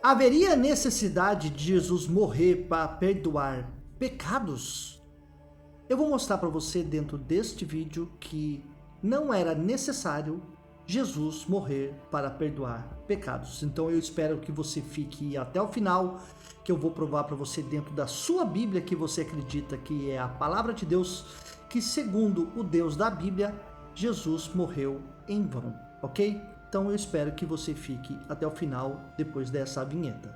Haveria necessidade de Jesus morrer para perdoar pecados? Eu vou mostrar para você dentro deste vídeo que não era necessário Jesus morrer para perdoar pecados. Então eu espero que você fique até o final, que eu vou provar para você dentro da sua Bíblia que você acredita que é a palavra de Deus, que segundo o Deus da Bíblia, Jesus morreu em vão, ok? Então eu espero que você fique até o final depois dessa vinheta.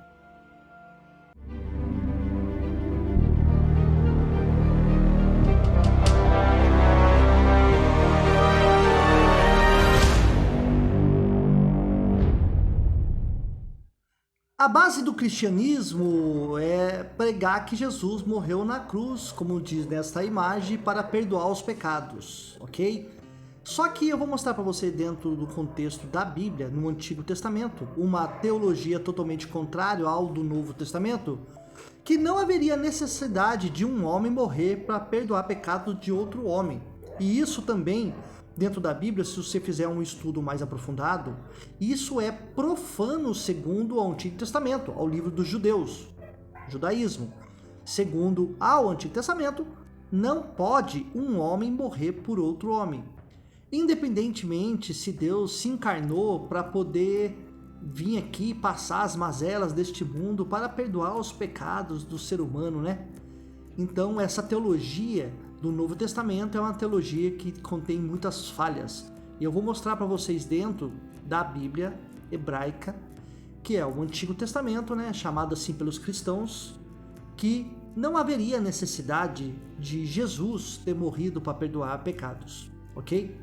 A base do cristianismo é pregar que Jesus morreu na cruz, como diz nesta imagem, para perdoar os pecados, ok? Só que eu vou mostrar para você dentro do contexto da Bíblia, no Antigo Testamento, uma teologia totalmente contrária ao do Novo Testamento, que não haveria necessidade de um homem morrer para perdoar pecados de outro homem. E isso também, dentro da Bíblia, se você fizer um estudo mais aprofundado, isso é profano segundo o Antigo Testamento, ao livro dos judeus, judaísmo. Segundo ao Antigo Testamento, não pode um homem morrer por outro homem. Independentemente se Deus se encarnou para poder vir aqui passar as mazelas deste mundo para perdoar os pecados do ser humano, né? Então essa teologia do Novo Testamento é uma teologia que contém muitas falhas. E eu vou mostrar para vocês dentro da Bíblia hebraica, que é o Antigo Testamento, né? Chamado assim pelos cristãos, que não haveria necessidade de Jesus ter morrido para perdoar pecados, ok?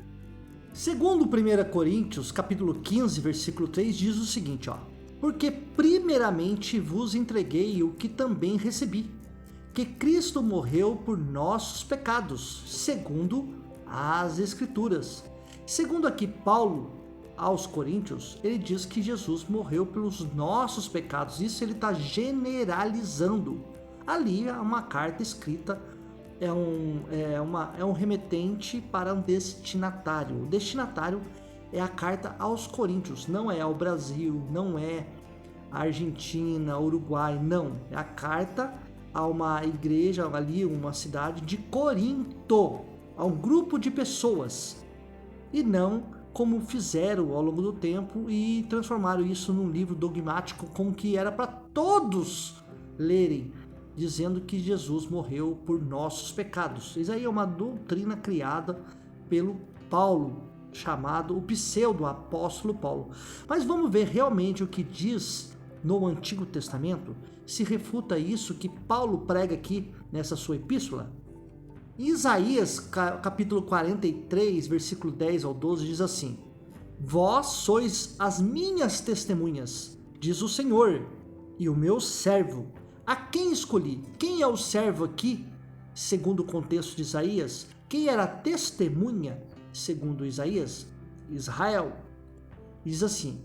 Segundo 1 Coríntios, capítulo 15, versículo 3, diz o seguinte, ó: porque primeiramente vos entreguei o que também recebi, que Cristo morreu por nossos pecados, segundo as Escrituras. Segundo aqui Paulo aos Coríntios, ele diz que Jesus morreu pelos nossos pecados. Isso ele está generalizando. Ali é uma carta escrita, é um remetente para um destinatário. O destinatário é a carta aos Coríntios, não é ao Brasil, não é a Argentina, Uruguai, não. É a carta a uma igreja ali, uma cidade de Corinto, a um grupo de pessoas. E não como fizeram ao longo do tempo e transformaram isso num livro dogmático como que era para todos lerem, dizendo que Jesus morreu por nossos pecados. Isso aí é uma doutrina criada pelo Paulo, chamado o pseudo-apóstolo Paulo. Mas vamos ver realmente o que diz no Antigo Testamento, se refuta isso que Paulo prega aqui nessa sua epístola. Em Isaías, capítulo 43, versículo 10 ao 12, diz assim: vós sois as minhas testemunhas, diz o Senhor, e o meu servo, a quem escolhi. Quem é o servo aqui, segundo o contexto de Isaías? Quem era a testemunha, segundo Isaías? Israel. Diz assim: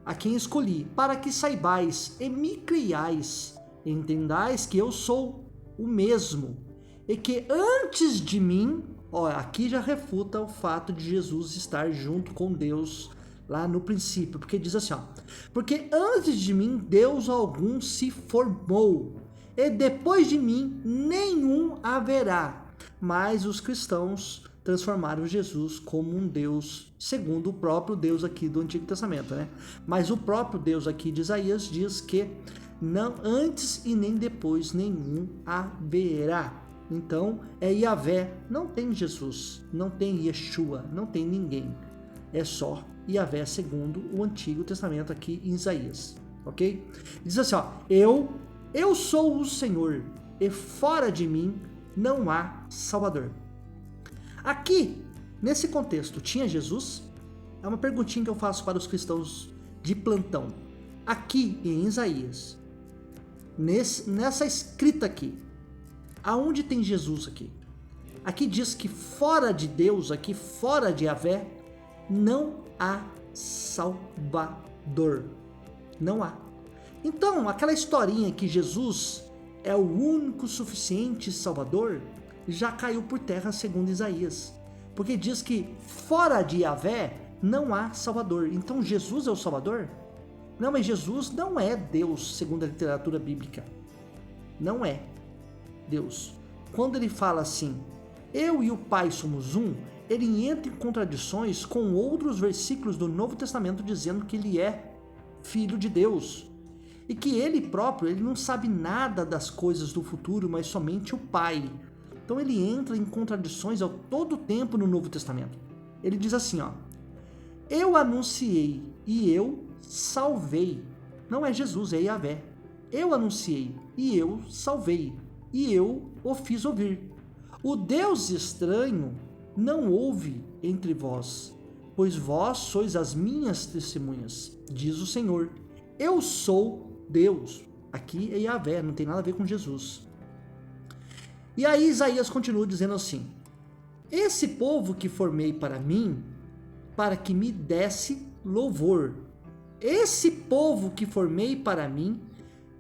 a quem escolhi, para que saibais e me criais, entendais que eu sou o mesmo, e que antes de mim, ó, aqui já refuta o fato de Jesus estar junto com Deus lá no princípio, porque diz assim, ó: porque antes de mim Deus algum se formou, e depois de mim nenhum haverá. Mas os cristãos transformaram Jesus como um Deus, segundo o próprio Deus aqui do Antigo Testamento, né? Mas o próprio Deus aqui de Isaías diz que não antes e nem depois nenhum haverá. Então é Yahvé, não tem Jesus, não tem Yeshua, não tem ninguém. É só Yahvé segundo o Antigo Testamento aqui em Isaías, ok? Diz assim, ó: eu sou o Senhor, e fora de mim não há Salvador. Aqui, nesse contexto, tinha Jesus? É uma perguntinha que eu faço para os cristãos de plantão. Aqui em Isaías, nessa escrita aqui, aonde tem Jesus aqui? Aqui diz que fora de Deus, aqui fora de Yahvé, não há Salvador. Não há. Então, aquela historinha que Jesus é o único suficiente Salvador já caiu por terra segundo Isaías. Porque diz que fora de Yahvé não há Salvador. Então Jesus é o Salvador? Não, mas Jesus não é Deus, segundo a literatura bíblica. Não é Deus. Quando ele fala assim, eu e o Pai somos um, ele entra em contradições com outros versículos do Novo Testamento dizendo que ele é filho de Deus. E que ele próprio, ele não sabe nada das coisas do futuro, mas somente o Pai. Então ele entra em contradições ao todo tempo no Novo Testamento. Ele diz assim, ó, eu anunciei e eu salvei. Não é Jesus, é Yahvé. Eu anunciei e eu salvei, e eu o fiz ouvir. O Deus estranho não ouve entre vós, pois vós sois as minhas testemunhas, diz o Senhor. Eu sou Deus. Aqui é Yahvé, não tem nada a ver com Jesus. E aí Isaías continua dizendo assim, esse povo que formei para mim, para que me desse louvor. Esse povo que formei para mim,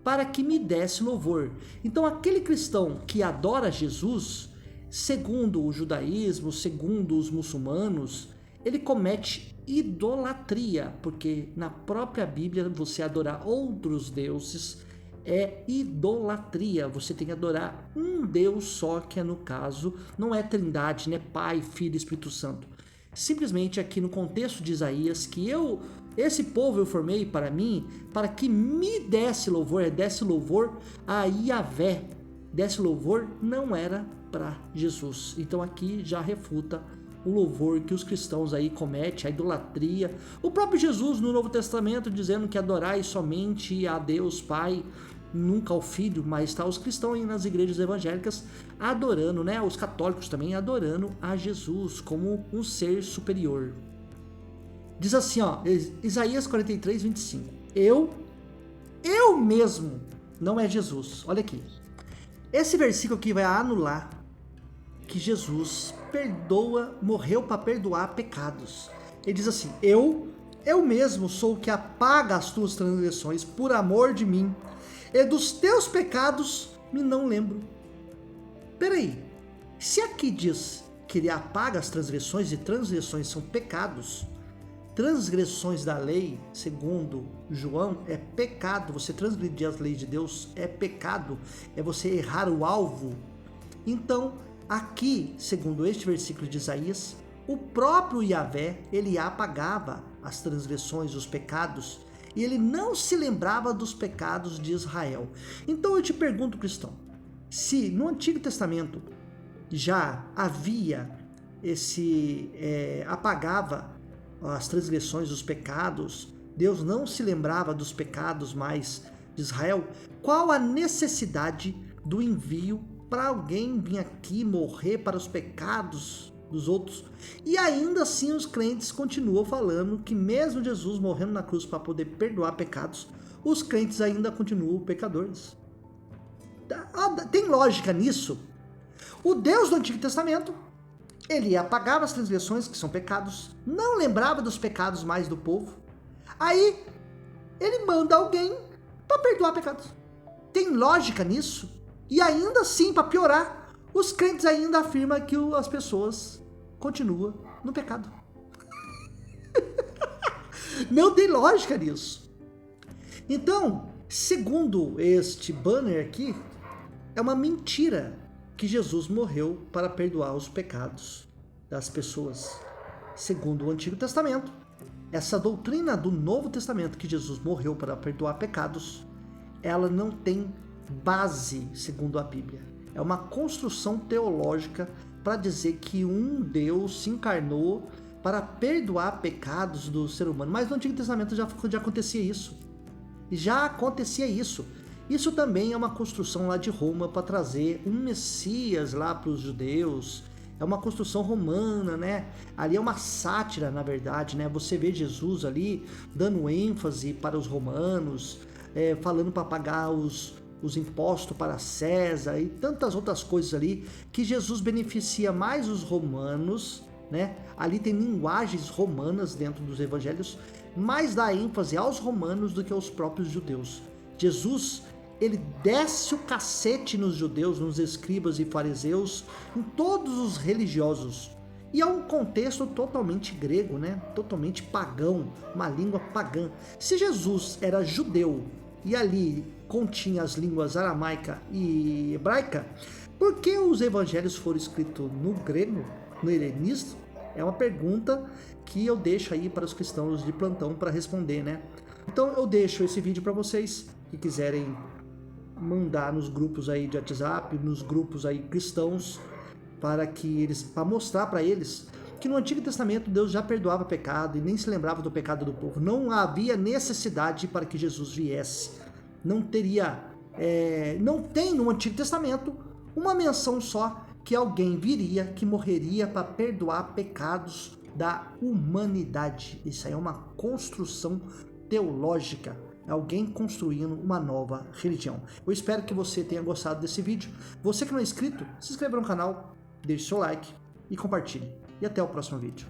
para que me desse louvor. Então aquele cristão que adora Jesus, segundo o judaísmo, segundo os muçulmanos, ele comete idolatria, porque na própria Bíblia você adorar outros deuses é idolatria. Você tem que adorar um Deus só, que é no caso, não é Trindade, né? Pai, Filho e Espírito Santo. Simplesmente aqui no contexto de Isaías, que esse povo eu formei para mim, para que me desse louvor, desse louvor a Yahvé, desse louvor não era para Jesus. Então aqui já refuta o louvor que os cristãos aí cometem, a idolatria. O próprio Jesus no Novo Testamento dizendo que adorai somente a Deus Pai, nunca ao Filho, mas está os cristãos aí nas igrejas evangélicas adorando, né? Os católicos também adorando a Jesus como um ser superior. Diz assim, ó, Isaías 43, 25. Eu mesmo, não é Jesus. Olha aqui. Esse versículo aqui vai anular que Jesus morreu para perdoar pecados. Ele diz assim, eu mesmo sou o que apaga as tuas transgressões por amor de mim, e dos teus pecados me não lembro. Peraí, se aqui diz que ele apaga as transgressões, e transgressões são pecados, transgressões da lei, segundo João, é pecado. Você transgredir as leis de Deus é pecado, é você errar o alvo. Então, aqui, segundo este versículo de Isaías, o próprio Yahvé, ele apagava as transgressões, os pecados, e ele não se lembrava dos pecados de Israel. Então eu te pergunto, cristão, se no Antigo Testamento já havia apagava as transgressões, os pecados, Deus não se lembrava dos pecados mais de Israel, qual a necessidade do envio para alguém vir aqui morrer para os pecados dos outros? E ainda assim os crentes continuam falando que mesmo Jesus morrendo na cruz para poder perdoar pecados, os crentes ainda continuam pecadores. Tem lógica nisso? O Deus do Antigo Testamento, ele apagava as transgressões, que são pecados, não lembrava dos pecados mais do povo, aí ele manda alguém para perdoar pecados. Tem lógica nisso? E ainda assim, para piorar, os crentes ainda afirmam que as pessoas continuam no pecado. Não tem lógica nisso. Então, segundo este banner aqui, é uma mentira que Jesus morreu para perdoar os pecados das pessoas. Segundo o Antigo Testamento, essa doutrina do Novo Testamento, que Jesus morreu para perdoar pecados, ela não tem base, segundo a Bíblia. É uma construção teológica para dizer que um Deus se encarnou para perdoar pecados do ser humano. Mas no Antigo Testamento já acontecia isso. Já acontecia isso. Isso também é uma construção lá de Roma para trazer um Messias lá para os judeus. É uma construção romana, né? Ali é uma sátira, na verdade, né? Você vê Jesus ali dando ênfase para os romanos, falando para pagar os impostos para César e tantas outras coisas ali, que Jesus beneficia mais os romanos, né? Ali tem linguagens romanas dentro dos evangelhos, mais dá ênfase aos romanos do que aos próprios judeus. Jesus, ele desce o cacete nos judeus, nos escribas e fariseus, em todos os religiosos. E é um contexto totalmente grego, né? Totalmente pagão, uma língua pagã. Se Jesus era judeu e ali continha as línguas aramaica e hebraica, por que os evangelhos foram escritos no grego, no helenismo? É uma pergunta que eu deixo aí para os cristãos de plantão para responder, né? Então eu deixo esse vídeo para vocês que quiserem mandar nos grupos aí de WhatsApp, nos grupos aí cristãos, para mostrar para eles que no Antigo Testamento Deus já perdoava pecado e nem se lembrava do pecado do povo. Não havia necessidade para que Jesus viesse. Não tem no Antigo Testamento uma menção só que alguém viria, que morreria para perdoar pecados da humanidade. Isso aí é uma construção teológica. Alguém construindo uma nova religião. Eu espero que você tenha gostado desse vídeo. Você que não é inscrito, se inscreva no canal, deixe seu like e compartilhe. E até o próximo vídeo.